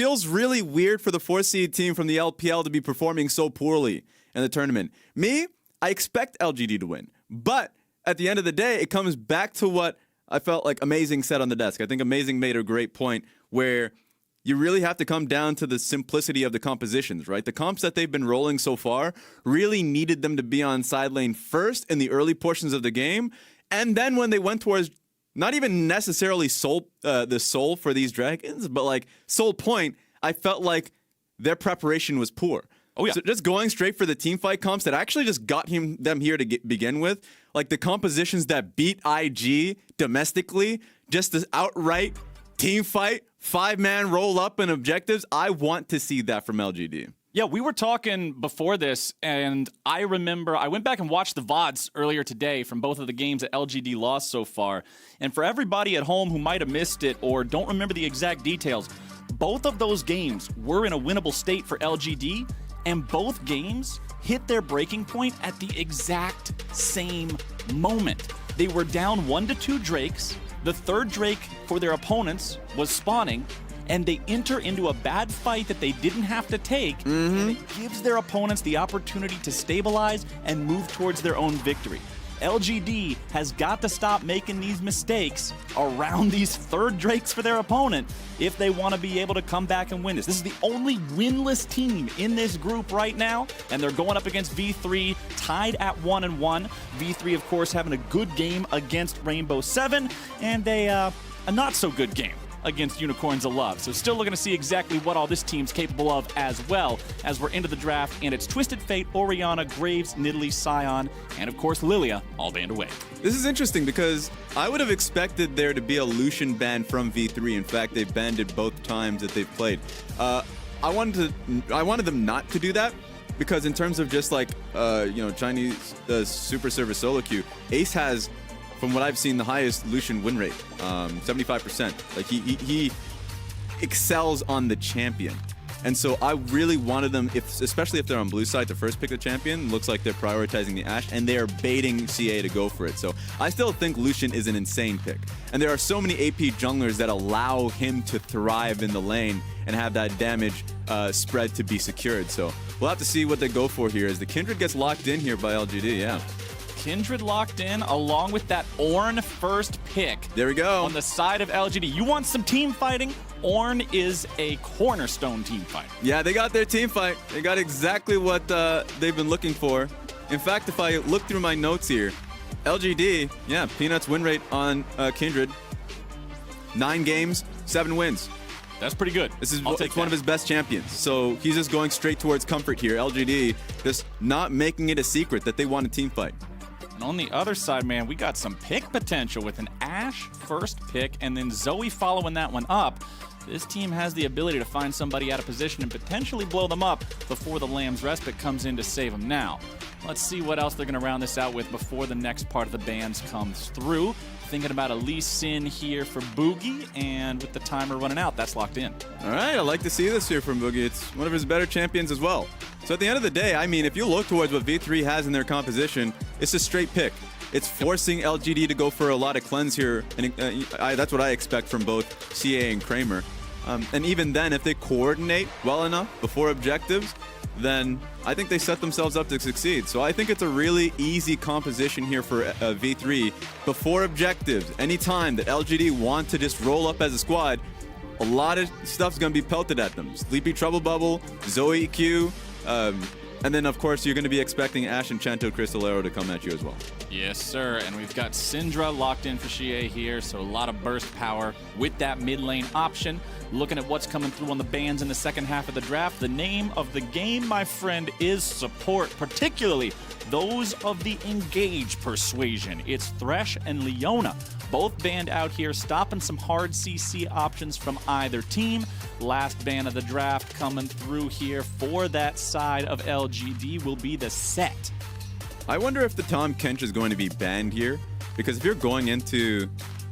Feels really weird for the 4 seed team from the LPL to be performing so poorly in the tournament. Me, I expect LGD to win. But at the end of the day, it comes back to what I felt like Amazing said on the desk. I think Amazing made a great point where you really have to come down to the simplicity of the compositions, right? The comps that they've been rolling so far really needed them to be on side lane first in the early portions of the game. And then when they went towards not even necessarily the soul for these dragons, but like soul point, I felt like their preparation was poor. Oh, yeah. So just going straight for the team fight comps that actually just got them here to begin with, like the compositions that beat IG domestically, just this outright team fight, 5-man roll up and objectives. I want to see that from LGD. Yeah, we were talking before this, and I remember I went back and watched the VODs earlier today from both of the games that LGD lost so far. And for everybody at home who might have missed it or don't remember the exact details, both of those games were in a winnable state for LGD, and both games hit their breaking point at the exact same moment. They were down 1 to 2 Drakes. The third Drake for their opponents was spawning, and they enter into a bad fight that they didn't have to take, and it gives their opponents the opportunity to stabilize and move towards their own victory. LGD has got to stop making these mistakes around these third Drakes for their opponent if they want to be able to come back and win this. This is the only winless team in this group right now, and they're going up against V3, tied at 1-1. V3, of course, having a good game against Rainbow 7, and a not-so-good game against Unicorns of Love. So still looking to see exactly what all this team's capable of as well as we're into the draft, and it's Twisted Fate, Orianna, Graves, Nidalee, Scion, and of course Lilia all banned away. This is interesting because I would have expected there to be a Lucian ban from V3. In fact, they've banned it both times that they've played. I wanted them not to do that because in terms of just like Chinese super server solo queue, Ace has, from what I've seen, the highest Lucian win rate, 75%. Like he excels on the champion. And so I really wanted them, especially if they're on blue side, to first pick the champion. Looks like they're prioritizing the Ashe, and they are baiting CA to go for it. So I still think Lucian is an insane pick. And there are so many AP junglers that allow him to thrive in the lane and have that damage spread to be secured. So we'll have to see what they go for here as the Kindred gets locked in here by LGD, yeah. Kindred locked in along with that Ornn first pick. There we go. On the side of LGD. You want some team fighting? Ornn is a cornerstone team fight. Yeah, they got their team fight. They got exactly what they've been looking for. In fact, if I look through my notes here, LGD, yeah, Peanut's win rate on Kindred, 9 games, 7 wins. That's pretty good. It's one of his best champions. So he's just going straight towards comfort here. LGD just not making it a secret that they want a team fight. And on the other side, man, we got some pick potential with an Ashe first pick and then Zoe following that one up. This team has the ability to find somebody out of position and potentially blow them up before the Lamb's Respite comes in to save them now. Let's see what else they're going to round this out with before the next part of the bans comes through. Thinking about a Lee Sin here for Boogie, and with the timer running out, that's locked in. All right, I like to see this here from Boogie. It's one of his better champions as well. So at the end of the day, I mean, if you look towards what V3 has in their composition, it's a straight pick. It's forcing LGD to go for a lot of cleanse here, and that's what I expect from both CA and Kramer. And even then, if they coordinate well enough before objectives, then I think they set themselves up to succeed. So I think it's a really easy composition here for V3 before objectives. Anytime that LGD want to just roll up as a squad, a lot of stuff's going to be pelted at them. Sleepy Trouble Bubble, Zoe Q, and then of course you're going to be expecting Ashe and Chanto Crystalero to come at you as well. Yes, sir. And we've got Syndra locked in for Xie here, so a lot of burst power with that mid lane option. Looking at what's coming through on the bans in the second half of the draft, the name of the game, my friend, is support, particularly those of the engage persuasion. It's Thresh and Leona, both banned out here, stopping some hard CC options from either team. Last ban of the draft coming through here for that side of LGD will be the Set. I wonder if the Tahm Kench is going to be banned here, because if you're going into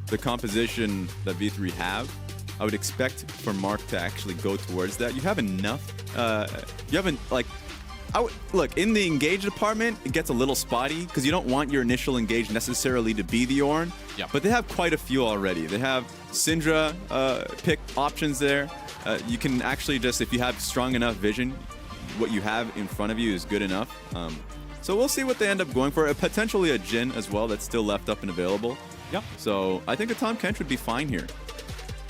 the composition that V3 have, I would expect for Mark to actually go towards that. You have enough, you haven't like Look, in the engage department, it gets a little spotty because you don't want your initial engage necessarily to be the Ornn. Yep. But they have quite a few already. They have Syndra pick options there. You can actually just, if you have strong enough vision, what you have in front of you is good enough. So we'll see what they end up going for. Potentially a Jhin as well that's still left up and available. Yep. So I think a Tahm Kench would be fine here.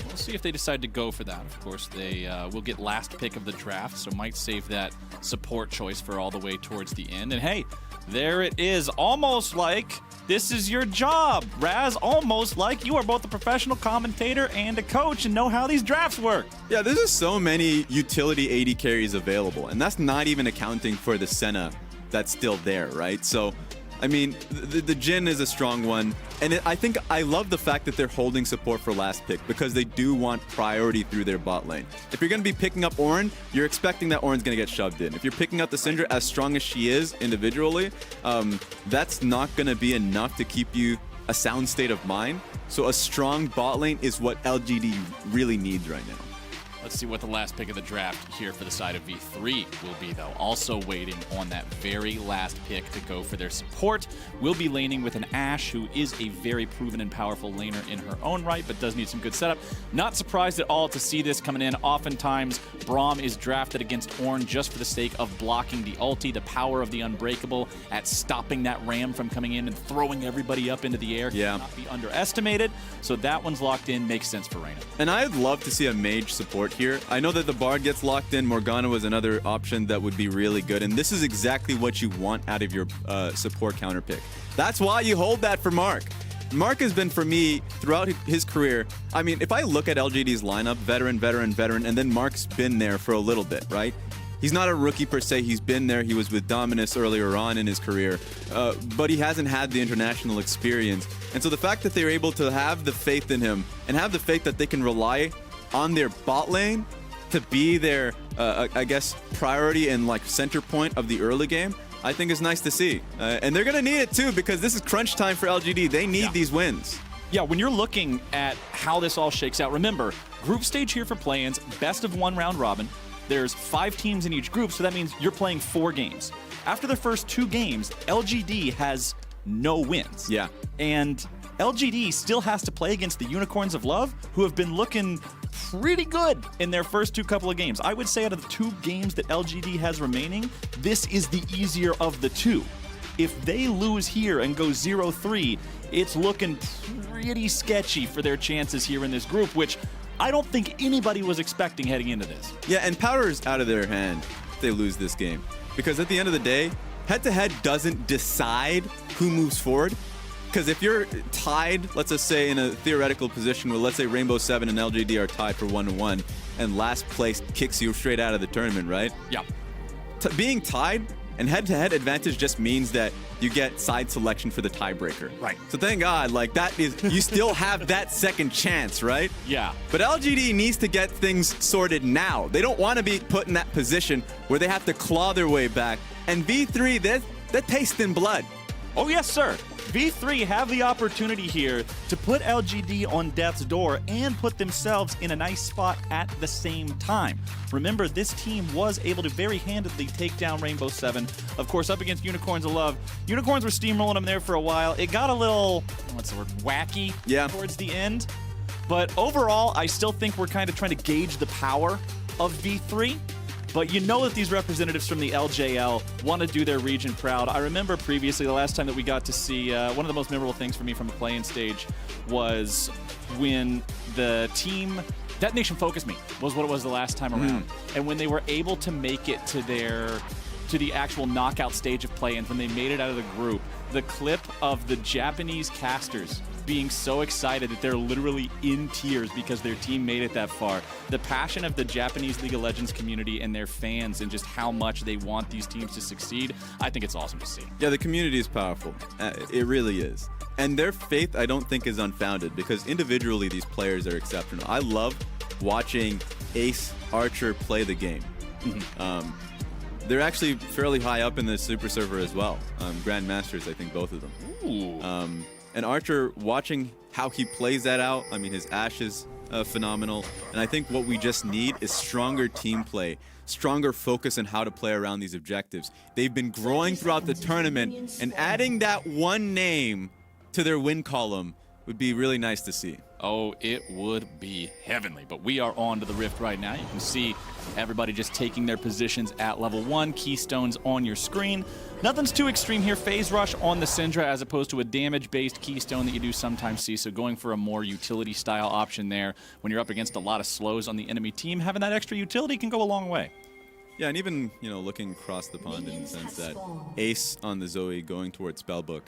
We'll see if they decide to go for that. Of course, they will get last pick of the draft, so might save that support choice for all the way towards the end. And hey, there it is. Almost like this is your job, Raz. Almost like you are both a professional commentator and a coach and know how these drafts work. Yeah, there's just so many utility AD carries available, and that's not even accounting for the Senna that's still there, right? So, I mean, the Jhin is a strong one, and I think I love the fact that they're holding support for last pick because they do want priority through their bot lane. If you're going to be picking up Ornn, you're expecting that Ornn's going to get shoved in. If you're picking up the Syndra, as strong as she is individually, that's not going to be enough to keep you a sound state of mind. So a strong bot lane is what LGD really needs right now. Let's see what the last pick of the draft here for the side of V3 will be, though. Also waiting on that very last pick to go for their support. Will be laning with an Ashe, who is a very proven and powerful laner in her own right, but does need some good setup. Not surprised at all to see this coming in. Oftentimes, Braum is drafted against Ornn just for the sake of blocking the ulti, the power of the Unbreakable at stopping that Ram from coming in and throwing everybody up into the air. Yeah. Cannot be underestimated. So that one's locked in. Makes sense for Reyna. And I'd love to see a mage support here. I know that the Bard gets locked in. Morgana was another option that would be really good. And this is exactly what you want out of your support counter pick. That's why you hold that for Mark. Mark has been, for me, throughout his career, I mean, if I look at LGD's lineup, veteran, and then Mark's been there for a little bit, right? He's not a rookie per se. He's been there. He was with Dominus earlier on in his career, but he hasn't had the international experience. And so the fact that they're able to have the faith in him and have the faith that they can rely on their bot lane to be their, I guess, priority and like center point of the early game, I think is nice to see. And they're going to need it too, because this is crunch time for LGD. They need these wins. Yeah, when you're looking at how this all shakes out, remember, group stage here for play-ins, best of one round robin. There's 5 teams in each group, so that means you're playing 4 games. After the first 2 games, LGD has no wins. Yeah. And LGD still has to play against the Unicorns of Love, who have been looking pretty good in their first 2 couple of games. I would say out of the 2 games that LGD has remaining, this is the easier of the 2. If they lose here and go 0-3, it's looking pretty sketchy for their chances here in this group, which I don't think anybody was expecting heading into this. Yeah, and power is out of their hand if they lose this game. Because at the end of the day, head-to-head doesn't decide who moves forward. Because if you're tied, let's just say in a theoretical position where let's say Rainbow 7 and LGD are tied for 1-1, and last place kicks you straight out of the tournament, right? Yeah. Being tied and head-to-head advantage just means that you get side selection for the tiebreaker. Right. So thank God, like that is, you still have that second chance, right? Yeah. But LGD needs to get things sorted now. They don't want to be put in that position where they have to claw their way back. And V3, they're tasting blood. Oh, yes, sir. V3 have the opportunity here to put LGD on death's door and put themselves in a nice spot at the same time. Remember, this team was able to very handedly take down Rainbow 7. Of course, up against Unicorns of Love. Unicorns were steamrolling them there for a while. It got a little, what's the word, wacky towards the end. But overall, I still think we're kind of trying to gauge the power of V3. But you know that these representatives from the LJL want to do their region proud. I remember previously, the last time that we got to see, one of the most memorable things for me from the play-in stage was when the team, Detonation Focus Me was what it was the last time around. And when they were able to make it to the actual knockout stage of play-ins, when they made it out of the group, the clip of the Japanese casters being so excited that they're literally in tears because their team made it that far. The passion of the Japanese League of Legends community and their fans and just how much they want these teams to succeed, I think it's awesome to see. Yeah, the community is powerful. It really is. And their faith, I don't think, is unfounded because individually these players are exceptional. I love watching Ace, Archer play the game. They're actually fairly high up in the Super Server as well. Grandmasters, I think, both of them. Ooh. And Archer, watching how he plays that out, I mean, his Ashe is phenomenal. And I think what we just need is stronger team play, stronger focus on how to play around these objectives. They've been growing throughout the tournament, and adding that one name to their win column would be really nice to see. Oh, it would be heavenly. But we are on to the Rift right now. You can see everybody just taking their positions at level 1. Keystones on your screen. Nothing's too extreme here. Phase Rush on the Syndra as opposed to a damage-based keystone that you do sometimes see. So going for a more utility-style option there when you're up against a lot of slows on the enemy team, having that extra utility can go a long way. Yeah, and even, you know, looking across the pond in the sense that Ace on the Zoe going towards Spellbook,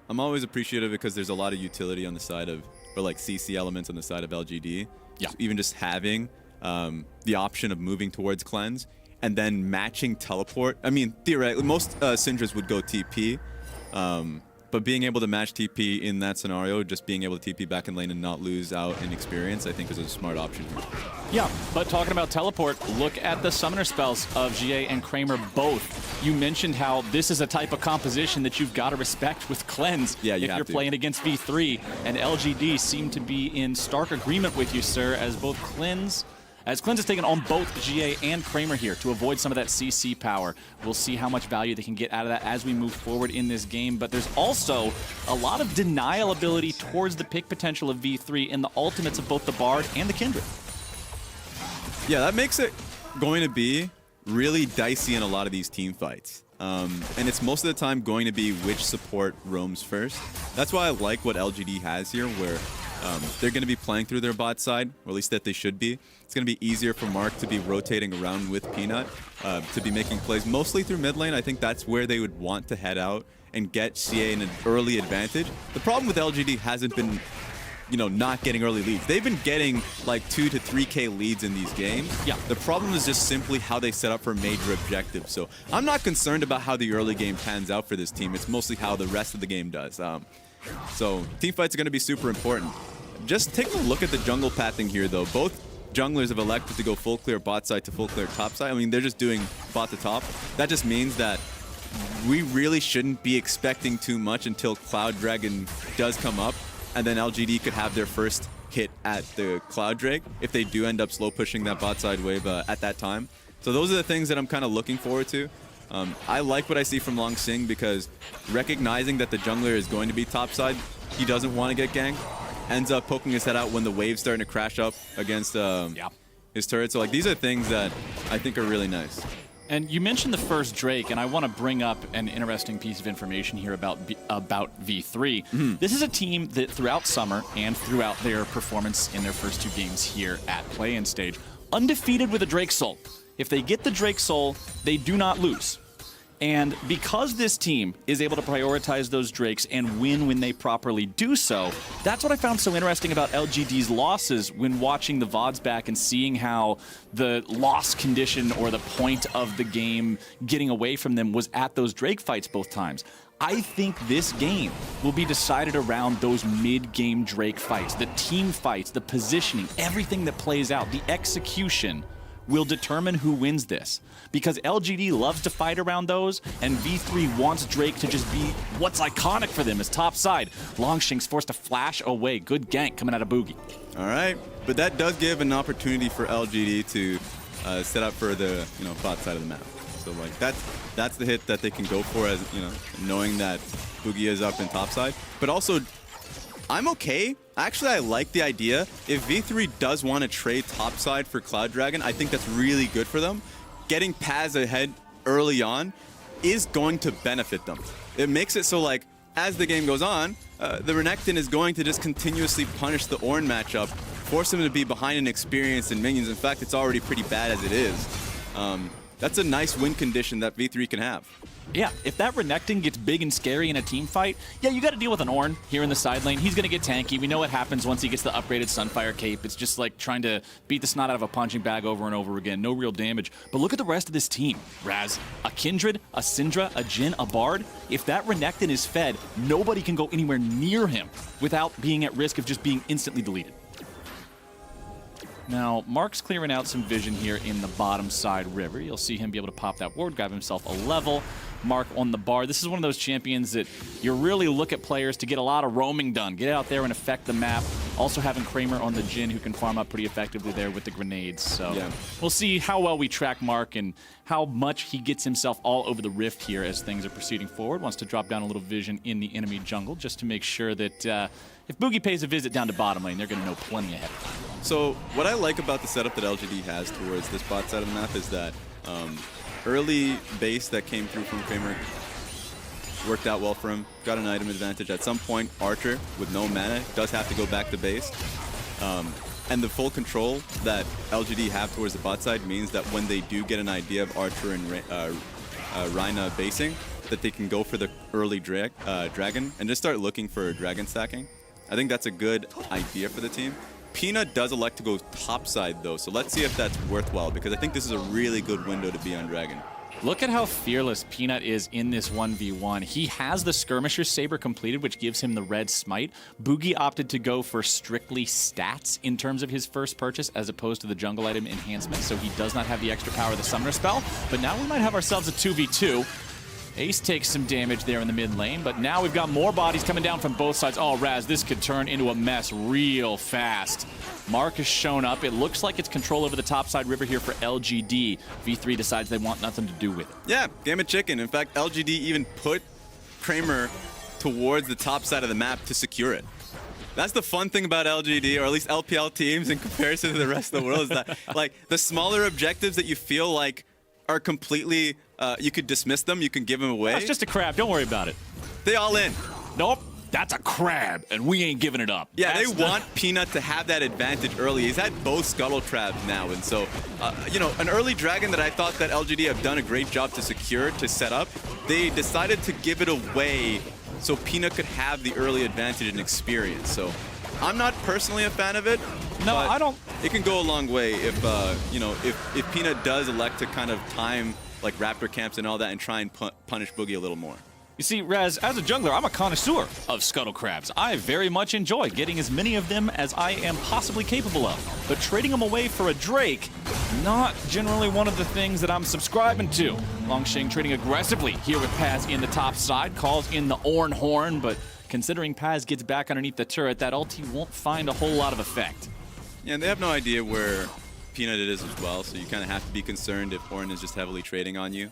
I'm always appreciative because there's a lot of utility on the side of, or like CC elements on the side of LGD. Yeah. So even just having the option of moving towards Cleanse and then matching Teleport. I mean, theoretically, most Syndras would go TP, but being able to match TP in that scenario, just being able to TP back in lane and not lose out in experience, I think is a smart option here. Yeah, but talking about Teleport, look at the summoner spells of GA and Kramer both. You mentioned how this is a type of composition that you've got to respect with Cleanse if you're playing against V3, and LGD seem to be in stark agreement with you, sir, as Cleanse is taking on both GA and Kramer here to avoid some of that CC power. We'll see how much value they can get out of that as we move forward in this game, but there's also a lot of denial ability towards the pick potential of V3 in the ultimates of both the Bard and the Kindred. Yeah, that makes it going to be really dicey in a lot of these team fights. And it's most of the time going to be which support roams first. That's why I like what LGD has here, where they're going to be playing through their bot side, or at least that they should be. It's going to be easier for Mark to be rotating around with Peanut, to be making plays mostly through mid lane. I think that's where they would want to head out and get CA in an early advantage. The problem with LGD hasn't been, you know, not getting early leads. They've been getting like 2 to 3K leads in these games. Yeah. The problem is just simply how they set up for major objectives. So I'm not concerned about how the early game pans out for this team. It's mostly how the rest of the game does. So team fights are going to be super important. Just take a look at the jungle pathing here, though. Both junglers have elected to go full clear bot side to full clear top side. I mean, they're just doing bot to top. That just means that we really shouldn't be expecting too much until Cloud Dragon does come up, and then LGD could have their first hit at the Cloud Drake if they do end up slow pushing that bot side wave at that time. So those are the things that I'm kind of looking forward to. I like what I see from Long Sing because recognizing that the jungler is going to be topside, he doesn't want to get ganked, ends up poking his head out when the wave's starting to crash up against his turret. So like these are things that I think are really nice. And you mentioned the first Drake, and I want to bring up an interesting piece of information here about V3. This is a team that throughout summer and throughout their performance in their first 2 games here at play-in stage, undefeated with a Drake Soul. If they get the Drake Soul, they do not lose. And because this team is able to prioritize those Drakes and win when they properly do so, that's what I found so interesting about LGD's losses when watching the VODs back and seeing how the loss condition or the point of the game getting away from them was at those Drake fights both times. I think this game will be decided around those mid-game Drake fights, the team fights, the positioning, everything that plays out, the execution will determine who wins this. Because LGD loves to fight around those, and V3 wants Drake to just be what's iconic for them as top side. Longshink's forced to flash away. Good gank coming out of Boogie. All right, but that does give an opportunity for LGD to set up for the bot side of the map. So like that's the hit that they can go for, as knowing that Boogie is up in top side. But also, I'm okay. Actually, I like the idea. If V3 does want to trade topside for Cloud Dragon, I think that's really good for them. Getting Paz ahead early on is going to benefit them. It makes it so, like, as the game goes on, the Renekton is going to just continuously punish the Ornn matchup, force him to be behind in experience and minions. In fact, it's already pretty bad as it is. That's a nice win condition that V3 can have. Yeah, if that Renekton gets big and scary in a team fight, yeah, you got to deal with an Ornn here in the side lane. He's going to get tanky. We know what happens once he gets the upgraded Sunfire cape. It's just like trying to beat the snot out of a punching bag over and over again. No real damage. But look at the rest of this team. Raz, a Kindred, a Syndra, a Jhin, a Bard. If that Renekton is fed, nobody can go anywhere near him without being at risk of just being instantly deleted. Now, Mark's clearing out some vision here in the bottom side river. You'll see him be able to pop that ward, grab himself a level. Mark on the bar. This is one of those champions that you really look at players to get a lot of roaming done. Get out there and affect the map. Also having Kramer on the Jhin, who can farm up pretty effectively there with the grenades. So Yeah. we'll see how well we track Mark and how much he gets himself all over the rift here as things are proceeding forward. Wants to drop down a little vision in the enemy jungle just to make sure that if Boogie pays a visit down to bottom lane, they're going to know plenty ahead of time. So what I like about the setup that LGD has towards this bot side of the map is that early base that came through from Kramer worked out well for him. Got an item advantage. At some point, Archer, with no mana, does have to go back to base. And the full control that LGD have towards the bot side means that when they do get an idea of Archer and Rhina basing, that they can go for the early dragon and just start looking for dragon stacking. I think that's a good idea for the team. Peanut does elect to go top side though, so let's see if that's worthwhile, because I think this is a really good window to be on dragon. Look at how fearless Peanut is in this 1v1. He has the Skirmisher Saber completed, which gives him the red smite. Boogie opted to go for strictly stats in terms of his first purchase, as opposed to the jungle item enhancement, so he does not have the extra power of the Summoner spell. But now we might have ourselves a 2v2. Ace takes some damage there in the mid lane, but now we've got more bodies coming down from both sides. Oh, Raz, this could turn into a mess real fast. Mark has shown up. It looks like it's control over the topside river here for LGD. V3 decides they want nothing to do with it. Yeah, game of chicken. In fact, LGD even put Kramer towards the top side of the map to secure it. That's the fun thing about LGD, or at least LPL teams in comparison to the rest of the world, is that like the smaller objectives that you feel like are completely, you could dismiss them, you can give them away. That's just a crab. Don't worry about it. They all in. Nope. That's a crab, and we ain't giving it up. Yeah, That's they want Peanut to have that advantage early. He's had both Scuttle Crabs now, and so, you know, an early dragon that I thought that LGD have done a great job to secure, to set up, they decided to give it away so Peanut could have the early advantage and experience. So I'm not personally a fan of it. No, I don't. It can go a long way if, you know, if Peanut does elect to kind of time like Raptor camps and all that and try and punish Boogie a little more. You see, Raz, as a jungler, I'm a connoisseur of scuttle crabs. I very much enjoy getting as many of them as I am possibly capable of. But trading them away for a Drake, not generally one of the things that I'm subscribing to. Longsheng trading aggressively here with Paz in the top side, calls in the Orn Horn, but considering Paz gets back underneath the turret, that ulti won't find a whole lot of effect. Yeah, and they have no idea where Peanut it is as well, so you kind of have to be concerned if Orn is just heavily trading on you.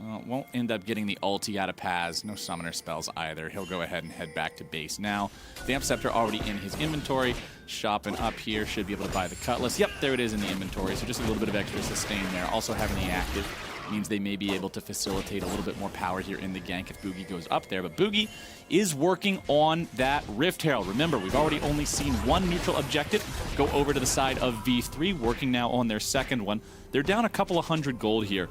Well, won't end up getting the ulti out of Paz. No summoner spells either. He'll go ahead and head back to base now. Vamp Scepter already in his inventory. Shopping up here. Should be able to buy the Cutlass. Yep, there it is in the inventory. So just a little bit of extra sustain there. Also having the active means they may be able to facilitate a little bit more power here in the gank if Boogie goes up there. But Boogie is working on that Rift Herald. Remember, we've already only seen one neutral objective go over to the side of V3, working now on their second one. They're down a couple of hundred gold here.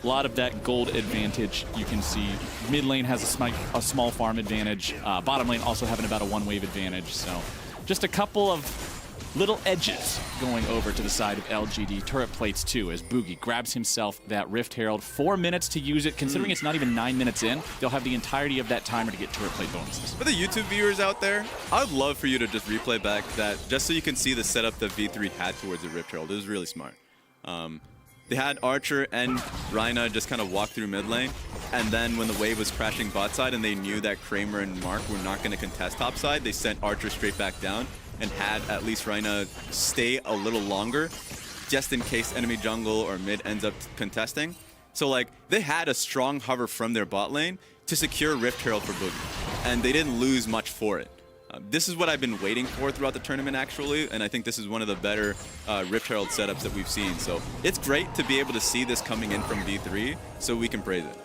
A lot of that gold advantage you can see. Mid lane has a small farm advantage. Bottom lane also having about a one-wave advantage. So just a couple of little edges going over to the side of LGD. Turret plates too, as Boogie grabs himself that Rift Herald. 4 minutes to use it. Considering it's not even 9 minutes in, they'll have the entirety of that timer to get turret plate bonuses. For the YouTube viewers out there, I'd love for you to just replay back that, just so you can see the setup that V3 had towards the Rift Herald. It was really smart. They had Archer and Rhina just kind of walk through mid lane, and then when the wave was crashing bot side and they knew that Kramer and Mark were not going to contest top side, they sent Archer straight back down and had at least Rhina stay a little longer just in case enemy jungle or mid ends up contesting. So like they had a strong hover from their bot lane to secure Rift Herald for Boogie, and they didn't lose much for it. This is what I've been waiting for throughout the tournament, actually, and I think this is one of the better Rift Herald setups that we've seen. So it's great to be able to see this coming in from V3, so we can praise it.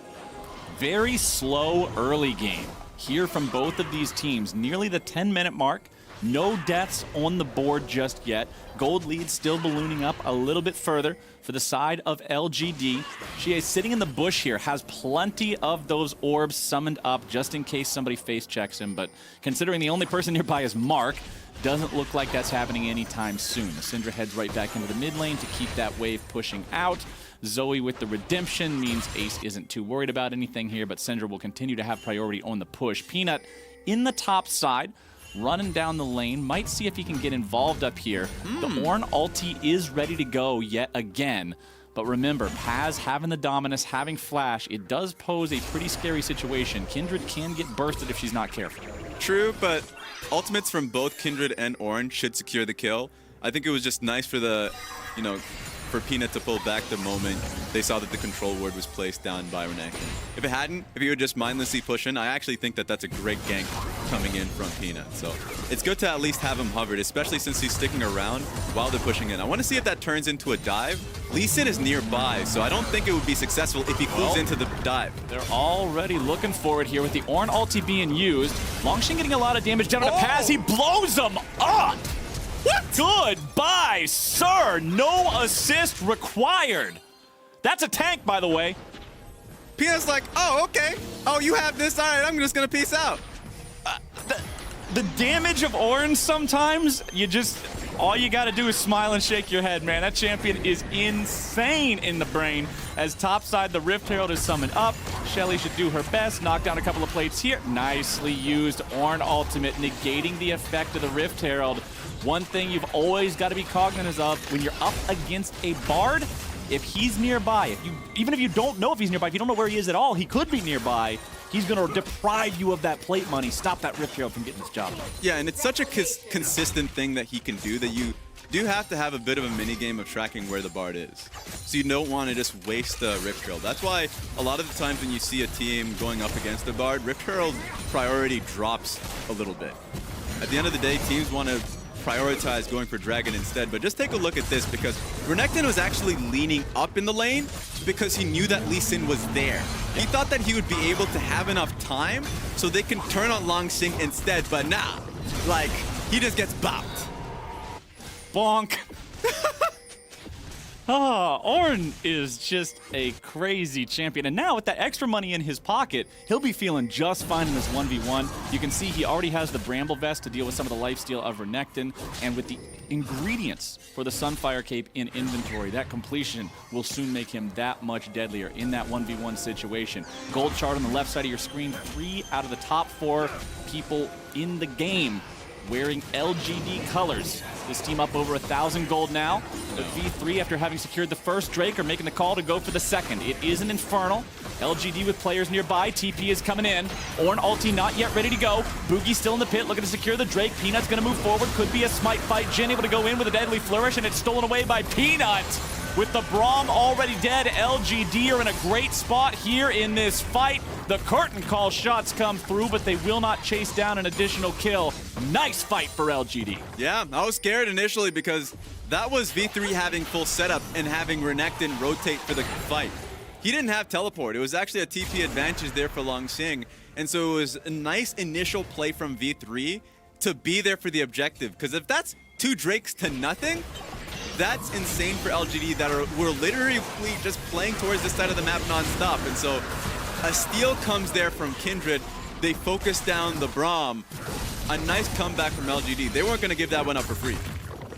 Very slow early game here from both of these teams. Nearly the 10-minute mark. No deaths on the board just yet. Gold lead still ballooning up a little bit further for the side of LGD. She is sitting in the bush here, has plenty of those orbs summoned up just in case somebody face checks him, but considering the only person nearby is Mark, doesn't look like that's happening anytime soon. The Syndra heads right back into the mid lane to keep that wave pushing out. Zoe with the redemption means Ace isn't too worried about anything here, but Syndra will continue to have priority on the push. Peanut in the top side, running down the lane, might see if he can get involved up here. The Ornn ulti is ready to go yet again, But remember, Paz having the dominance, having flash, it does pose a pretty scary situation. Kindred can get bursted if she's not careful. True, but ultimates from both Kindred and Orange should secure the kill. I think it was just nice for the, for Peanut to pull back the moment they saw that the control ward was placed down by Renekton. If it hadn't, if he would just mindlessly push in, I actually think that that's a great gank coming in from Peanut. So it's good to at least have him hovered, especially since he's sticking around while they're pushing in. I want to see if that turns into a dive. Lee Sin is nearby, so I don't think it would be successful if he clues into the dive. They're already looking for it here with the Ornn ulti being used. Longsheng getting a lot of damage down on the Paz. He blows them up! What? Goodbye, sir! No assist required. That's a tank, by the way. Peanut's like, oh, okay. Oh, you have this? All right, I'm just going to peace out. The damage of Orange sometimes, all you got to do is smile and shake your head, man. That champion is insane in the brain. As topside, the Rift Herald is summoned up. Shelly should do her best, knock down a couple of plates here. Nicely used. Ornn ultimate, negating the effect of the Rift Herald. One thing you've always got to be cognizant of when you're up against a Bard, if he's nearby, even if you don't know if he's nearby, if you don't know where he is at all, he could be nearby. He's going to deprive you of that plate money, stop that Rift Herald from getting his job done. Yeah, and it's such a consistent thing that he can do that you do have to have a bit of a mini game of tracking where the Bard is. So you don't want to just waste the Rift Herald. That's why a lot of the times when you see a team going up against the Bard, Rift Herald priority drops a little bit. At the end of the day, teams want to prioritize going for Dragon instead, but just take a look at this because Renekton was actually leaning up in the lane because he knew that Lee Sin was there. He thought that he would be able to have enough time so they can turn on Longsheng instead, but nah, like, he just gets bopped. Bonk. Ornn is just a crazy champion. And now with that extra money in his pocket, he'll be feeling just fine in this 1v1. You can see he already has the Bramble Vest to deal with some of the lifesteal of Renekton. And with the ingredients for the Sunfire Cape in inventory, that completion will soon make him that much deadlier in that 1v1 situation. Gold chart on the left side of your screen. 3 out of the top 4 people in the game wearing LGD colors. This team up over 1,000 gold now. The V3, after having secured the first Drake, are making the call to go for the second. It is an Infernal. LGD with players nearby. TP is coming in. Ornn ulti not yet ready to go. Boogie still in the pit, looking to secure the Drake. Peanut's going to move forward. Could be a smite fight. Jin able to go in with a deadly flourish, and it's stolen away by Peanut. With the Braum already dead, LGD are in a great spot here in this fight. The curtain call shots come through, but they will not chase down an additional kill. Nice fight for LGD. Yeah, I was scared initially because that was V3 having full setup and having Renekton rotate for the fight. He didn't have teleport. It was actually a TP advantage there for Longsheng. And so it was a nice initial play from V3 to be there for the objective. Because if that's 2 Drakes to nothing, that's insane for LGD that were literally just playing towards this side of the map non-stop. And so a steal comes there from Kindred. They focus down the Braum. A nice comeback from LGD. They weren't going to give that one up for free.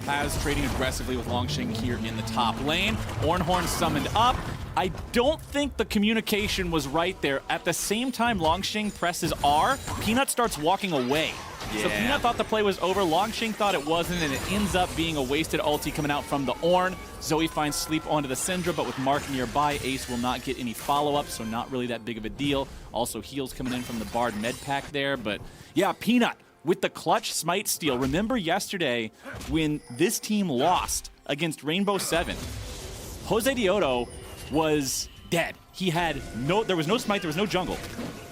Paz trading aggressively with Longsheng here in the top lane. Ornhorn summoned up. I don't think the communication was right there. At the same time Longsheng presses R, Peanut starts walking away. Yeah. So Peanut thought the play was over. Longsheng thought it wasn't, and it ends up being a wasted ulti coming out from the Ornn. Zoe finds sleep onto the Syndra, but with Mark nearby, Ace will not get any follow-up, so not really that big of a deal. Also, heals coming in from the Bard med pack there, but yeah, Peanut with the clutch smite steal. Remember yesterday when this team lost against Rainbow 7, Jose Diodo was dead. There was no smite, there was no jungle.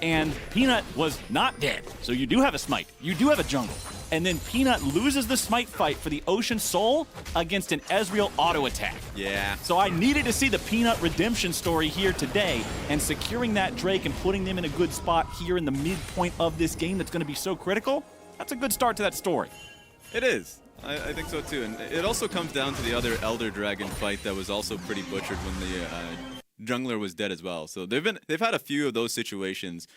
And Peanut was not dead. So you do have a smite, you do have a jungle. And then Peanut loses the smite fight for the Ocean Soul against an Ezreal auto attack. Yeah. So I needed to see the Peanut redemption story here today, and securing that Drake and putting them in a good spot here in the midpoint of this game that's going to be so critical. That's a good start to that story. It is. I think so too. And it also comes down to the other Elder Dragon fight that was also pretty butchered when the jungler was dead as well. So they've had a few of those situations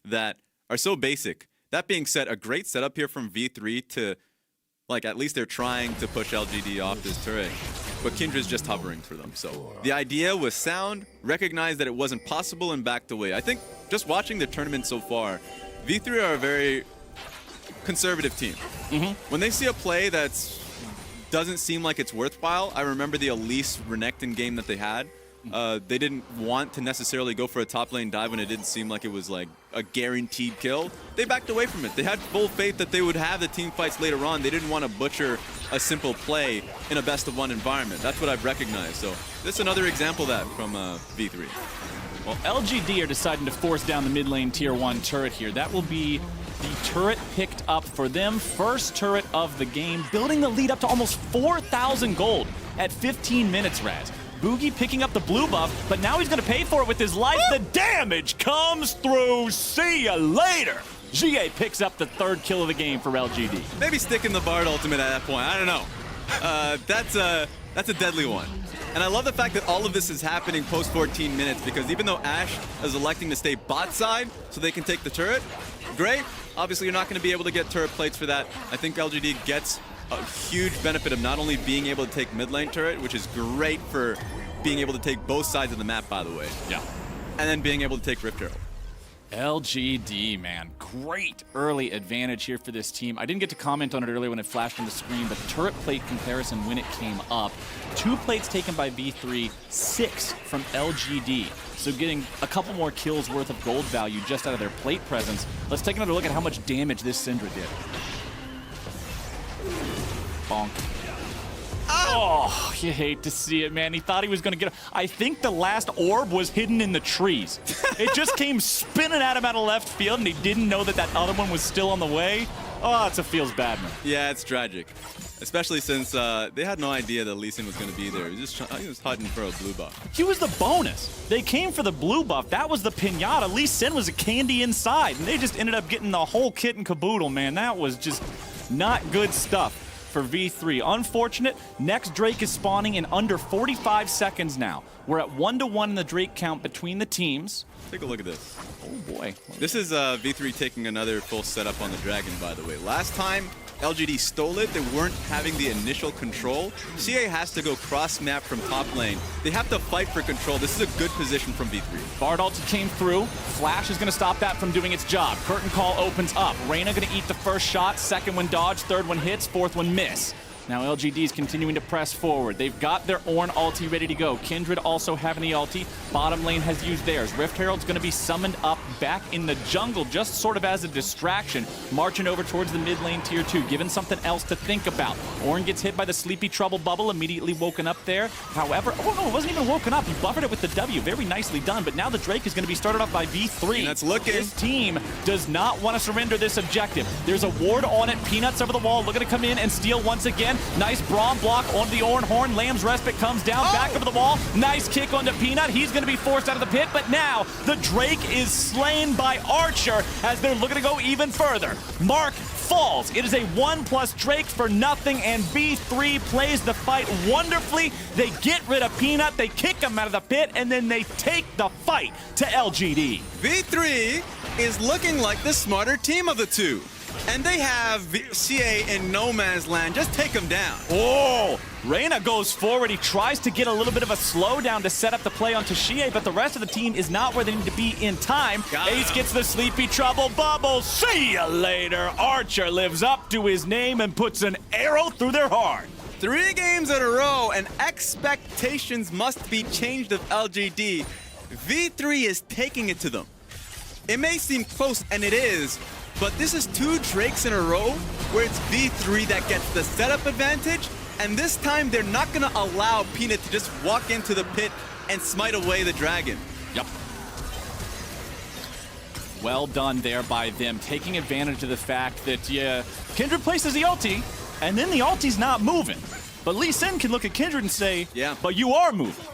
that are so basic. That being said, a great setup here from V3 to, like, at least they're trying to push LGD off this turret. But Kindred's just hovering for them. So the idea was sound, recognized that it wasn't possible, and backed away. I think just watching the tournament so far, V3 are a very conservative team. When they see a play that's doesn't seem like it's worthwhile. I remember the Elise Renekton game that they had. They didn't want to necessarily go for a top lane dive when it didn't seem like it was like a guaranteed kill. They backed away from it. They had full faith that they would have the team fights later on. They didn't want to butcher a simple play in a best of one environment. That's what I've recognized. So this is another example of that from V3. Well, LGD are deciding to force down the mid lane tier 1 turret here. That will be the turret picked up for them. First turret of the game, building the lead up to almost 4,000 gold at 15 minutes, Raz. Boogie picking up the blue buff, but now he's going to pay for it with his life. The damage comes through. See ya later. GA picks up the 3rd kill of the game for LGD. Maybe sticking the Bard ultimate at that point. I don't know. That's a deadly one. And I love the fact that all of this is happening post 14 minutes, because even though Ashe is electing to stay bot side so they can take the turret, great. Obviously, you're not going to be able to get turret plates for that. I think LGD gets a huge benefit of not only being able to take mid lane turret, which is great for being able to take both sides of the map, by the way. Yeah. And then being able to take Rift Herald. LGD, man, great early advantage here for this team. I didn't get to comment on it earlier when it flashed on the screen, but turret plate comparison when it came up. 2 plates taken by V3, 6 from LGD. So getting a couple more kills worth of gold value just out of their plate presence. Let's take another look at how much damage this Syndra did. Bonk. Oh, you hate to see it, man. He thought he was going to get... I think the last orb was hidden in the trees. It just came spinning at him out of left field, and he didn't know that that other one was still on the way. Oh, it's a feels bad, man. Yeah, it's tragic. Especially since they had no idea that Lee Sin was going to be there. He was hunting for a blue buff. He was the bonus. They came for the blue buff. That was the pinata. Lee Sin was a candy inside, and they just ended up getting the whole kit and caboodle, man. That was just not good stuff for V3. Unfortunate. Next Drake is spawning in under 45 seconds now. We're at 1-1 in the Drake count between the teams. Take a look at this. Oh boy. This is V3 taking another full setup on the Dragon, by the way. Last time LGD stole it, they weren't having the initial control. CA has to go cross-map from top lane. They have to fight for control. This is a good position from V3. Bard ult came through. Flash is going to stop that from doing its job. Curtain call opens up. Reyna going to eat the first shot. Second one dodge. Third one hits. Fourth one miss. Now LGD is continuing to press forward. They've got their Ornn ulti ready to go. Kindred also having the ulti. Bottom lane has used theirs. Rift Herald's going to be summoned up back in the jungle just sort of as a distraction, marching over towards the mid lane tier 2, given something else to think about. Ornn gets hit by the Sleepy Trouble bubble, immediately woken up there. However, oh no, it wasn't even woken up. He buffered it with the W. Very nicely done, but now the Drake is going to be started off by V3. And that's looking. This team does not want to surrender this objective. There's a ward on it. Peanuts over the wall, looking to come in and steal once again. Nice brawn block on the Ornn horn. Lamb's Respite comes down, back over the wall. Nice kick onto Peanut. He's going to be forced out of the pit, but now the Drake is slain by Archer as they're looking to go even further. Mark falls. It is a 1+ Drake for nothing, and V3 plays the fight wonderfully. They get rid of Peanut, they kick him out of the pit, and then they take the fight to LGD. V3 is looking like the smarter team of the two. And they have CA in no man's land. Just take them down. Oh, Reyna goes forward. He tries to get a little bit of a slowdown to set up the play onto Xie, but the rest of the team is not where they need to be in time. Ace gets the Sleepy Trouble bubble. See ya later. Archer lives up to his name and puts an arrow through their heart. 3 games in a row, and expectations must be changed of LGD. V3 is taking it to them. It may seem close, and it is, but this is 2 Drakes in a row where it's V3 that gets the setup advantage, and this time they're not going to allow Peanut to just walk into the pit and smite away the dragon. Yep. Well done there by them, taking advantage of the fact that, yeah, Kindred places the ulti, and then the ulti's not moving. But Lee Sin can look at Kindred and say, yeah, but you are moving.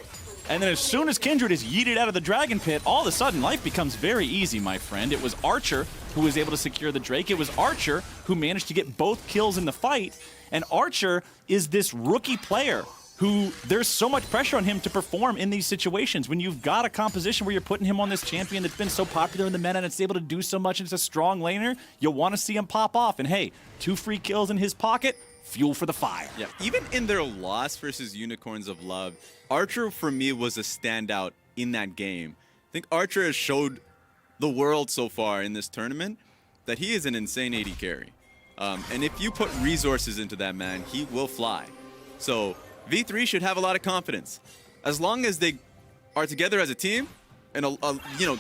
And then as soon as Kindred is yeeted out of the dragon pit, all of a sudden life becomes very easy, my friend. It was Archer who was able to secure the Drake. It was Archer who managed to get both kills in the fight. And Archer is this rookie player who there's so much pressure on him to perform in these situations. When you've got a composition where you're putting him on this champion that's been so popular in the meta and it's able to do so much and it's a strong laner, you'll want to see him pop off. And hey, 2 free kills in his pocket, fuel for the fire. Yeah, even in their loss versus Unicorns of Love, Archer for me was a standout in that game. I think Archer has showed the world so far in this tournament that he is an insane AD carry. And if you put resources into that man, he will fly. So V3 should have a lot of confidence. As long as they are together as a team and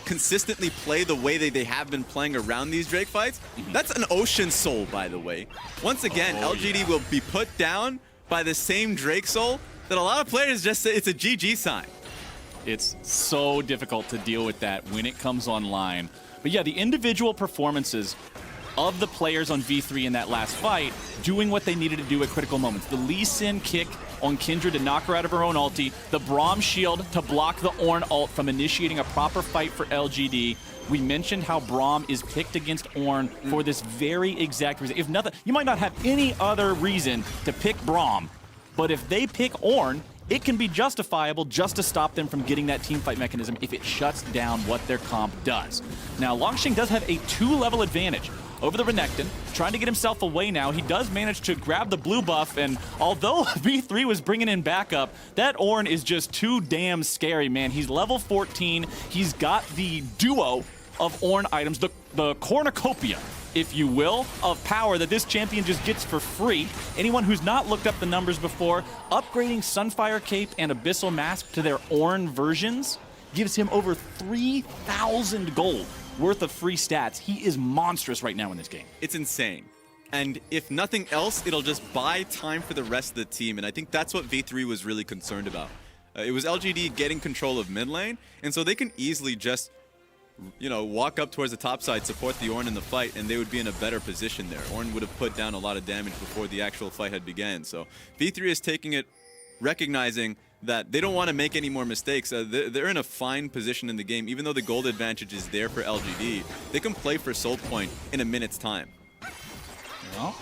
consistently play the way they have been playing around these Drake fights, that's an Ocean Soul, by the way. Once again, LGD will be put down by the same Drake Soul that a lot of players just say it's a GG sign. It's so difficult to deal with that when it comes online. But yeah, the individual performances of the players on V3 in that last fight doing what they needed to do at critical moments. The Lee Sin kick on Kindred to knock her out of her own ulti, the Braum shield to block the Ornn ult from initiating a proper fight for LGD. We mentioned how Braum is picked against Ornn for this very exact reason. If nothing, you might not have any other reason to pick Braum, but if they pick Ornn, it can be justifiable just to stop them from getting that team fight mechanism if it shuts down what their comp does. Now, Longxing does have a 2-level advantage over the Renekton, trying to get himself away now. He does manage to grab the blue buff, and although V3 was bringing in backup, that Ornn is just too damn scary, man. He's level 14. He's got the duo of Ornn items, the cornucopia, if you will, of power that this champion just gets for free. Anyone who's not looked up the numbers before, upgrading Sunfire Cape and Abyssal Mask to their Ornn versions gives him over 3,000 gold worth of free stats. He is monstrous right now in this game. It's insane. And if nothing else, it'll just buy time for the rest of the team. And I think that's what V3 was really concerned about. It was LGD getting control of mid lane, and so they can easily just walk up towards the top side, support the Ornn in the fight, and they would be in a better position there. Ornn would have put down a lot of damage before the actual fight had begun. So V3 is taking it, recognizing that they don't want to make any more mistakes. They're in a fine position in the game. Even though the gold advantage is there for LGD, they can play for Soul Point in a minute's time. Well,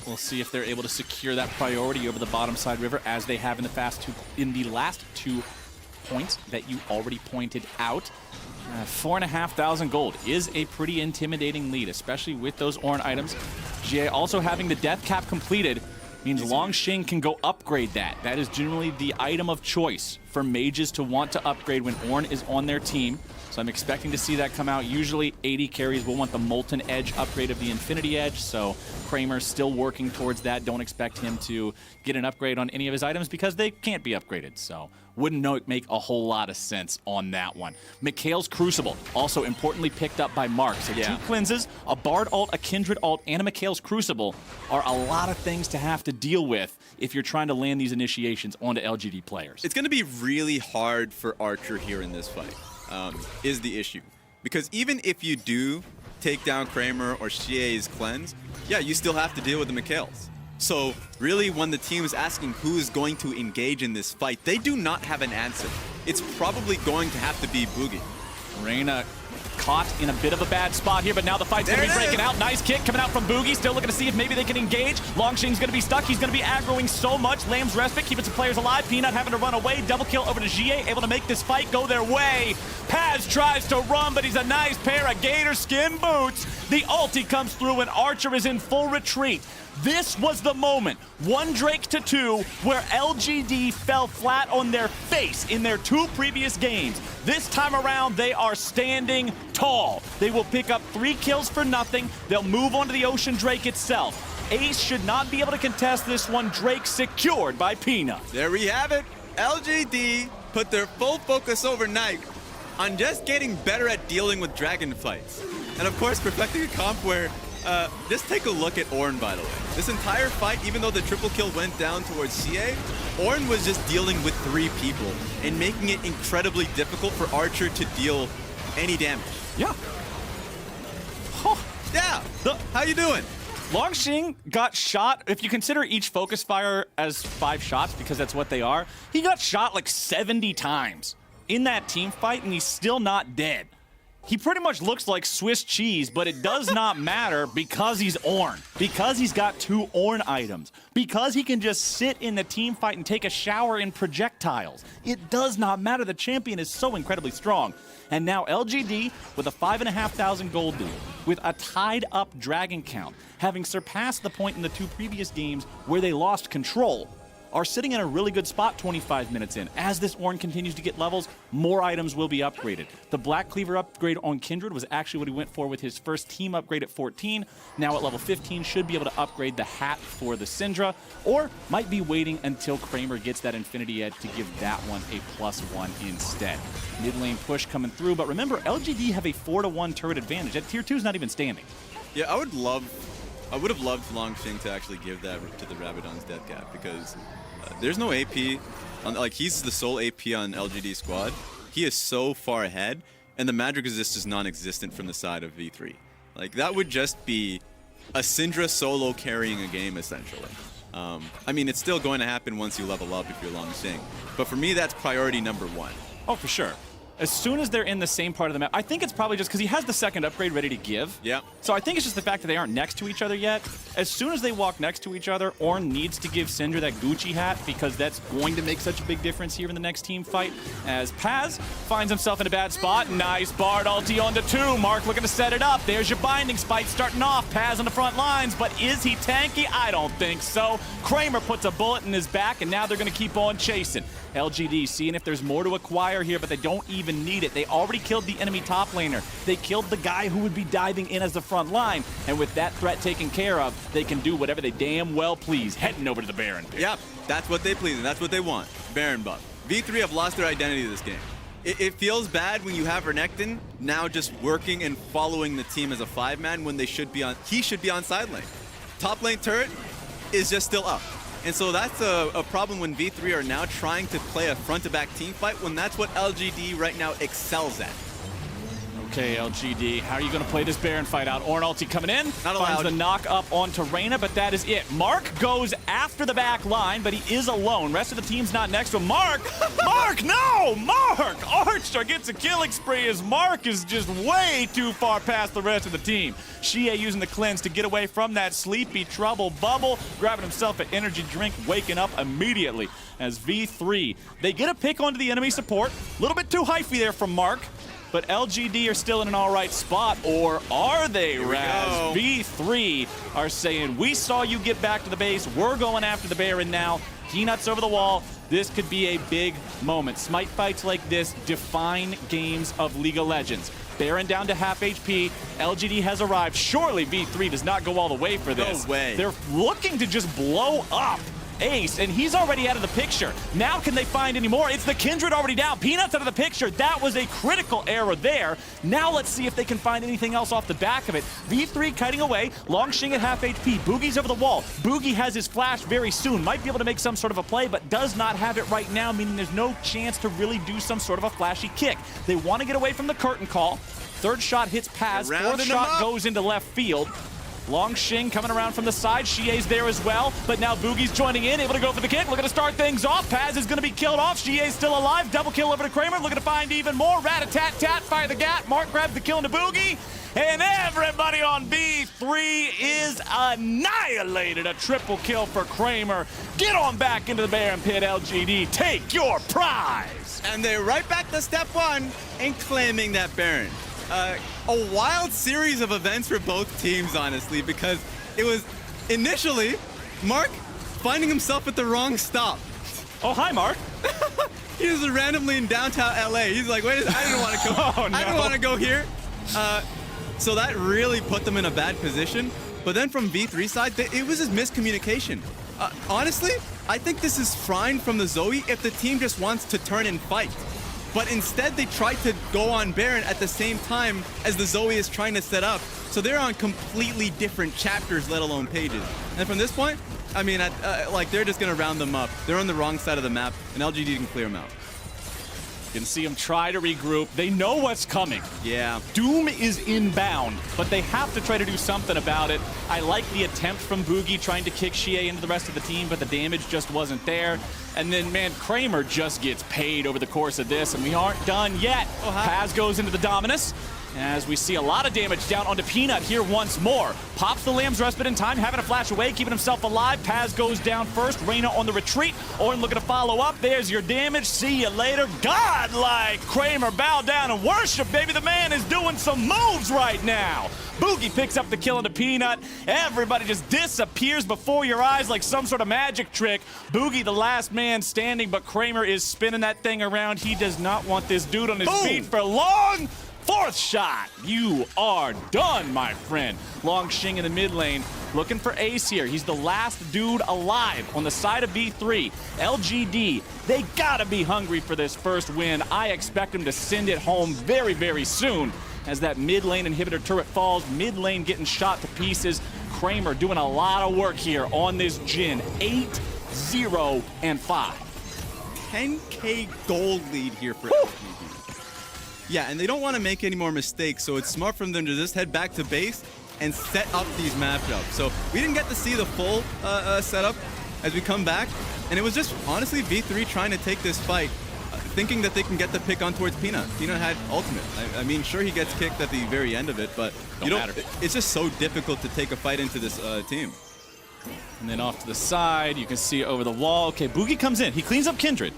we'll see if they're able to secure that priority over the bottom side river as they have in the last 2 points that you already pointed out. 4,500 gold is a pretty intimidating lead, especially with those Ornn items. GA also having the death cap completed means Longxing can go upgrade that. That is generally the item of choice for mages to want to upgrade when Ornn is on their team. So I'm expecting to see that come out. Usually 80 carries will want the Molten Edge upgrade of the Infinity Edge, so Kramer's still working towards that. Don't expect him to get an upgrade on any of his items because they can't be upgraded, so wouldn't make a whole lot of sense on that one. Mikhail's Crucible, also importantly picked up by Mark. So 2 cleanses, a Bard ult, a Kindred ult, and a Mikhail's Crucible are a lot of things to have to deal with if you're trying to land these initiations onto LGD players. It's going to be really hard for Archer here in this fight, is the issue. Because even if you do take down Kramer or Xie's cleanse, yeah, you still have to deal with the Mikhails. So really, when the team is asking who is going to engage in this fight, they do not have an answer. It's probably going to have to be Boogie. Reyna caught in a bit of a bad spot here, but now the fight's going to be breaking out. Nice kick coming out from Boogie. Still looking to see if maybe they can engage. Longxing's going to be stuck. He's going to be aggroing so much. Lamb's Respite keeping some players alive. Peanut having to run away. Double kill over to GA, able to make this fight go their way. Paz tries to run, but he's a nice pair of gator skin boots. The ulti comes through, and Archer is in full retreat. This was the moment, 1 Drake to 2, where LGD fell flat on their face in their 2 previous games. This time around, they are standing tall. They will pick up 3 kills for nothing. They'll move on to the Ocean Drake itself. Ace should not be able to contest this one. Drake secured by Peanut. There we have it. LGD put their full focus overnight on just getting better at dealing with dragon fights. And of course, perfecting a comp where just take a look at Ornn, by the way. This entire fight, even though the triple kill went down towards CA, Ornn was just dealing with 3 people and making it incredibly difficult for Archer to deal any damage. Yeah. Huh. Yeah. How you doing? Longxing got shot, if you consider each focus fire as 5 shots, because that's what they are, he got shot like 70 times in that team fight, and he's still not dead. He pretty much looks like Swiss cheese, but it does not matter because he's Ornn. Because he's got 2 Ornn items. Because he can just sit in the team fight and take a shower in projectiles. It does not matter. The champion is so incredibly strong. And now LGD with a 5,500 gold lead, with a tied up dragon count, having surpassed the point in the 2 previous games where they lost control. are sitting in a really good spot 25 minutes in. As this Ornn continues to get levels, more items will be upgraded. The Black Cleaver upgrade on Kindred was actually what he went for with his first team upgrade at 14. Now at level 15, should be able to upgrade the hat for the Syndra, or might be waiting until Kramer gets that Infinity Edge to give that one a +1 instead. Mid lane push coming through, but remember, LGD have a 4-to-1 turret advantage. That tier 2 is not even standing. Yeah, I would have loved Longxing to actually give that to the Rabadon's Death Cap, because there's no AP, like he's the sole AP on LGD squad. He is so far ahead, and the magic resist is non-existent from the side of V3. Like that would just be a Syndra solo carrying a game essentially. I mean, it's still going to happen once you level up if you're Longxing, but for me that's priority number 1. Oh, for sure. As soon as they're in the same part of the map, I think it's probably just because he has the second upgrade ready to give. Yeah. So I think it's just the fact that they aren't next to each other yet. As soon as they walk next to each other, Ornn needs to give Syndra that Gucci hat, because that's going to make such a big difference here in the next team fight. As Paz finds himself in a bad spot. Nice Bard ulti onto 2. Mark looking to set it up. There's your binding spike starting off. Paz on the front lines, but is he tanky? I don't think so. Kramer puts a bullet in his back, and now they're going to keep on chasing. LGD seeing if there's more to acquire here, but they don't even need it. They already killed the enemy top laner. They killed the guy who would be diving in as the front line, and with that threat taken care of, they can do whatever they damn well please, heading over to the Baron pit. Yep, that's what they please, and that's what they want. Baron buff. V3 have lost their identity this game. It feels bad when you have Renekton now just working and following the team as a 5-man when he should be on side lane. Top lane turret is just still up. And so that's a problem when V3 are now trying to play a front-to-back team fight, when that's what LGD right now excels at. Okay, LGD, how are you going to play this Baron fight out? Ornn ulti coming in, Not finds allowed. the knock up onto Reyna, but that is it. Mark goes after the back line, but he is alone. Rest of the team's not next to him. Mark! Mark, no! Mark! Archer gets a killing spree as Mark is just way too far past the rest of the team. Xie using the cleanse to get away from that sleepy trouble bubble, grabbing himself an energy drink, waking up immediately as V3. They get a pick onto the enemy support. A little bit too hyphy there from Mark. But LGD are still in an all right spot, or are they, Raz? V3 are saying, we saw you get back to the base. We're going after the Baron now. Peanuts over the wall. This could be a big moment. Smite fights like this define games of League of Legends. Baron down to half HP. LGD has arrived. Surely V3 does not go all the way for this. No way. They're looking to just blow up Ace, and he's already out of the picture. Now can they find any more? It's the Kindred already down. Peanuts out of the picture. That was a critical error there. Now let's see if they can find anything else off the back of it. V3 kiting away. Longxing at half HP. Boogie's over the wall. Boogie has his flash very soon. Might be able to make some sort of a play, but does not have it right now, meaning there's no chance to really do some sort of a flashy kick. They want to get away from the curtain call. Third shot hits Paz. Fourth shot goes into left field. Longxing coming around from the side. Xie's there as well, but now Boogie's joining in, able to go for the kick, looking to start things off. Paz is going to be killed off. Xie's still alive. Double kill over to Kramer, looking to find even more. Rat-a-tat-tat, fire the gat. Mark grabs the kill into Boogie, and everybody on B3 is annihilated. A triple kill for Kramer. Get on back into the Baron pit, LGD. Take your prize. And they're right back to step 1 and claiming that Baron. A wild series of events for both teams, honestly, because it was initially Mark finding himself at the wrong stop. Oh, hi, Mark. He was randomly in downtown LA. He's like, wait, I didn't want to go. Oh, no. I didn't want to go here. So that really put them in a bad position. But then from V3 side, it was just miscommunication. Honestly, I think this is fine from the Zoe if the team just wants to turn and fight. But instead, they tried to go on Baron at the same time as the Zoe is trying to set up. So they're on completely different chapters, let alone pages. And from this point, I mean, like they're just going to round them up. They're on the wrong side of the map, and LGD can clear them out. You can see them try to regroup. They know what's coming. Yeah. Doom is inbound, but they have to try to do something about it. I like the attempt from Boogie trying to kick Xie into the rest of the team, but the damage just wasn't there. And then, man, Kramer just gets paid over the course of this, and we aren't done yet. Paz goes into the Dominus. As we see a lot of damage down onto Peanut here once more. Pops the Lamb's Respite in time, having to flash away, keeping himself alive. Paz goes down first, Reyna on the retreat. Ornn looking to follow up. There's your damage. See you later. Godlike! Kramer, bow down and worship, baby. The man is doing some moves right now. Boogie picks up the kill into Peanut. Everybody just disappears before your eyes like some sort of magic trick. Boogie, the last man standing, but Kramer is spinning that thing around. He does not want this dude on his feet for long. Fourth shot. You are done, my friend. Longshing in the mid lane, looking for Ace here. He's the last dude alive on the side of V3. LGD, they gotta be hungry for this first win. I expect him to send it home very, very soon. As that mid lane inhibitor turret falls, mid lane getting shot to pieces. Kramer doing a lot of work here on this Jhin. 8-0 and 5. 10K gold lead here for LGD. Yeah, and they don't want to make any more mistakes, so it's smart from them to just head back to base and set up these matchups. So we didn't get to see the full setup as we come back, and it was just honestly V3 trying to take this fight, thinking that they can get the pick on towards Peanut. Peanut had ultimate. I mean, sure, he gets kicked at the very end of it, but it's just so difficult to take a fight into this team. And then off to the side, you can see over the wall. Okay, Boogie comes in. He cleans up Kindred.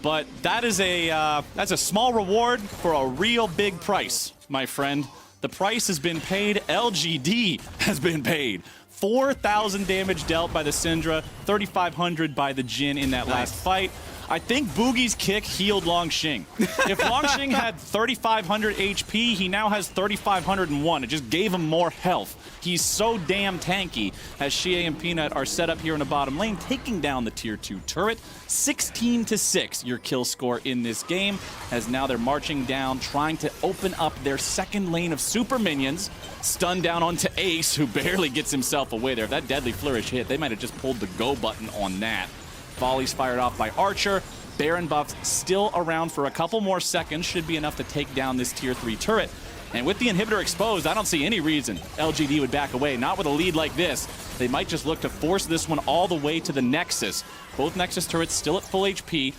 But that is that's a small reward for a real big price, my friend. The price has been paid. LGD has been paid. 4,000 damage dealt by the Syndra, 3,500 by the Jhin in that last fight. I think Boogie's kick healed Longshing. If Longshing had 3,500 HP, he now has 3,501. It just gave him more health. He's so damn tanky as Xie and Peanut are set up here in the bottom lane, taking down the tier 2 turret. 16-6 your kill score in this game, as now they're marching down, trying to open up their second lane of super minions. Stun down onto Ace, who barely gets himself away there. If that deadly flourish hit, they might have just pulled the go button on that. Volleys fired off by Archer. Baron buffs still around for a couple more seconds. Should be enough to take down this tier 3 turret. And with the inhibitor exposed, I don't see any reason LGD would back away. Not with a lead like this. They might just look to force this one all the way to the Nexus. Both Nexus turrets still at full HP.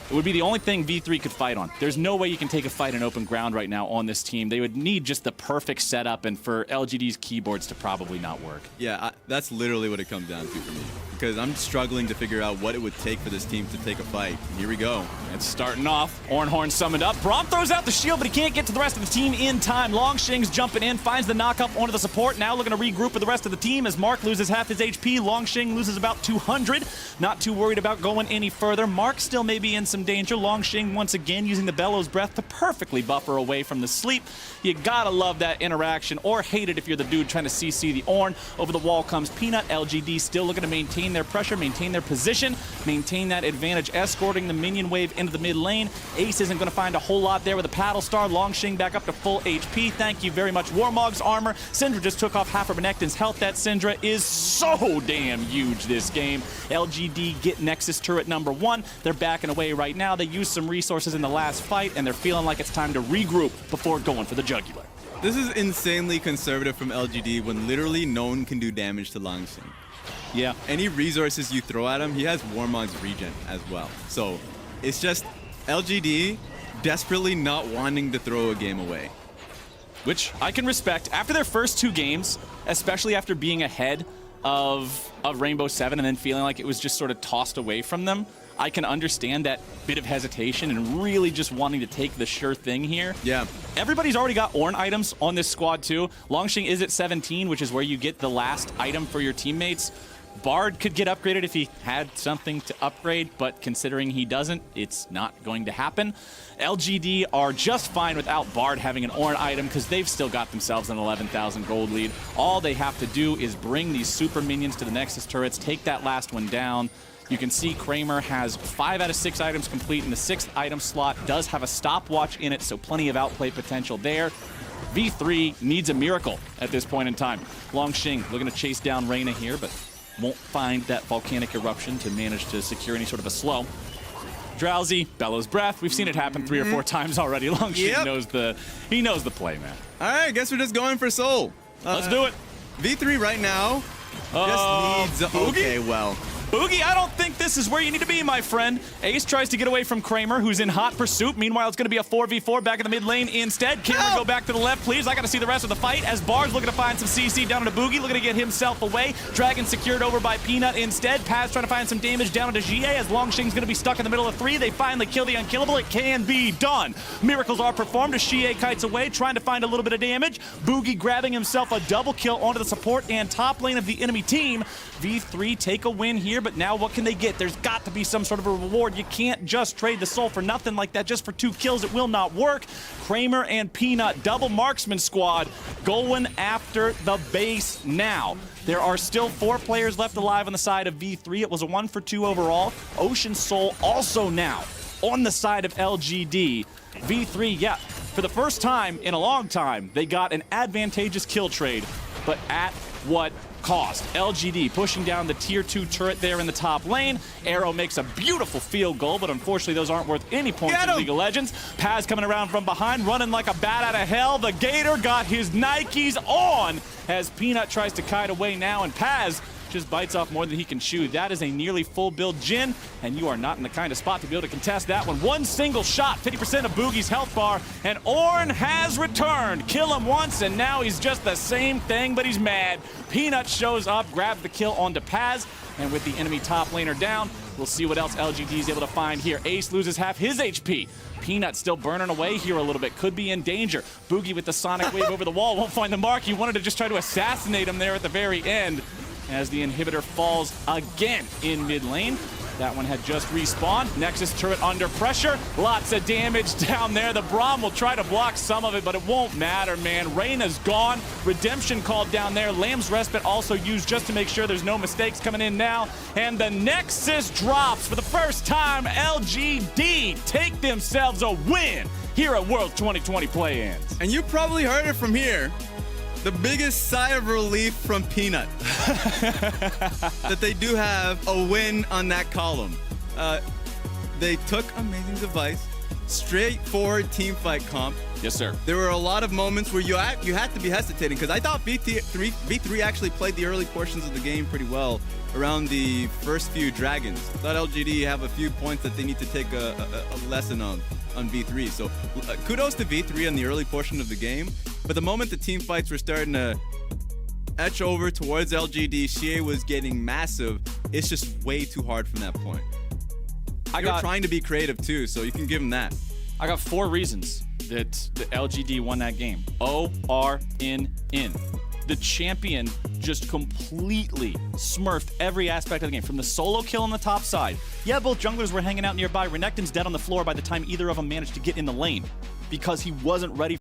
It would be the only thing V3 could fight on. There's no way you can take a fight in open ground right now on this team. They would need just the perfect setup and for LGD's keyboards to probably not work. Yeah, that's literally what it comes down to for me. Because I'm struggling to figure out what it would take for this team to take a fight. Here we go. It's starting off. Ornhorn summoned up. Braum throws out the shield, but he can't get to the rest of the team in time. Longshing's jumping in, finds the knock-up onto the support. Now looking to regroup with the rest of the team as Mark loses half his HP. Longshing loses about 200. Not too worried about going any further. Mark still may be in some danger. Longshing once again using the Bellows Breath to perfectly buffer away from the sleep. You gotta love that interaction, or hate it if you're the dude trying to CC the Ornn. Over the wall comes Peanut. LGD still looking to maintain their pressure, maintain their position, maintain that advantage, escorting the minion wave into the mid lane. Ace isn't going to find a whole lot there with a paddle star. Longshing back up to full HP. Thank you very much. Warmog's armor. Syndra just took off half of Renekton's health. That Syndra is so damn huge this game. LGD get Nexus turret number 1. They're backing away right now. They used some resources in the last fight, and they're feeling like it's time to regroup before going for the jugular. This is insanely conservative from LGD when literally no one can do damage to Longshing. Yeah. Any resources you throw at him, he has Warmog's regen as well. So it's just LGD desperately not wanting to throw a game away. Which I can respect. After their first 2 games, especially after being ahead of Rainbow 7 and then feeling like it was just sort of tossed away from them, I can understand that bit of hesitation and really just wanting to take the sure thing here. Yeah. Everybody's already got Ornn items on this squad too. Longshing is at 17, which is where you get the last item for your teammates. Bard could get upgraded if he had something to upgrade, but considering he doesn't, it's not going to happen. LGD are just fine without Bard having an Ornn item because they've still got themselves an 11,000 gold lead. All they have to do is bring these super minions to the Nexus turrets, take that last one down. You can see Kramer has 5 out of 6 items complete, and the 6th item slot does have a stopwatch in it, so plenty of outplay potential there. V3 needs a miracle at this point in time. Longshing looking to chase down Reyna here, but won't find that volcanic eruption to manage to secure any sort of a slow. Drowsy, Bellows Breath. We've seen it happen 3 or 4 times already. Longshing knows the play, man. All right, guess we're just going for Soul. Let's do it. V3 right now just needs... Boogie? Okay, well, Boogie, I don't think this is where you need to be, my friend. Ace tries to get away from Kramer, who's in hot pursuit. Meanwhile, it's going to be a 4v4 back in the mid lane instead. Cameron, go back to the left, please. I got to see the rest of the fight as Bar's looking to find some CC down into Boogie, looking to get himself away. Dragon secured over by Peanut instead. Paz trying to find some damage down into GA as Longshing's going to be stuck in the middle of 3. They finally kill the unkillable. It can be done. Miracles are performed as GA kites away, trying to find a little bit of damage. Boogie grabbing himself a double kill onto the support and top lane of the enemy team. V3 take a win here, but now what can they get? There's got to be some sort of a reward. You can't just trade the soul for nothing like that. Just for 2 kills, it will not work. Kramer and Peanut, double marksman squad, going after the base now. There are still 4 players left alive on the side of V3. It was a 1-for-2 overall. Ocean Soul also now on the side of LGD. V3, yeah, for the first time in a long time, they got an advantageous kill trade, but at what cost? LGD pushing down the tier 2 turret there in the top lane. Arrow makes a beautiful field goal, but unfortunately those aren't worth any points in League of Legends. Paz coming around from behind, running like a bat out of hell. The Gator got his Nikes on as Peanut tries to kite away now, and Paz just bites off more than he can chew. That is a nearly full build Jhin, and you are not in the kind of spot to be able to contest that one. One single shot, 50% of Boogie's health bar, and Ornn has returned. Kill him once, and now he's just the same thing, but he's mad. Peanut shows up, grabs the kill onto Paz, and with the enemy top laner down, we'll see what else LGD is able to find here. Ace loses half his HP. Peanut still burning away here a little bit, could be in danger. Boogie with the sonic wave over the wall, won't find the mark. He wanted to just try to assassinate him there at the very end, as the inhibitor falls again in mid lane. That one had just respawned. Nexus turret under pressure. Lots of damage down there. The Braum will try to block some of it, but it won't matter, man. Reyna's gone. Redemption called down there. Lamb's Respite also used just to make sure there's no mistakes coming in now. And the Nexus drops for the first time. LGD take themselves a win here at World 2020 Play-Ins. And you probably heard it from here. The biggest sigh of relief from Peanut that they do have a win on that column. They took Amazing's advice, straightforward team fight comp. Yes, sir. There were a lot of moments where you had to be hesitating, because I thought V3 actually played the early portions of the game pretty well around the first few dragons. I thought LGD have a few points that they need to take a lesson on V3. So kudos to V3 on the early portion of the game. But the moment the team fights were starting to etch over towards LGD, Shea was getting massive. It's just way too hard from that point. You're trying to be creative too, so you can give him that. I got 4 reasons that the LGD won that game. O-R-N-N. The champion just completely smurfed every aspect of the game. From the solo kill on the top side. Yeah, both junglers were hanging out nearby. Renekton's dead on the floor by the time either of them managed to get in the lane, because he wasn't ready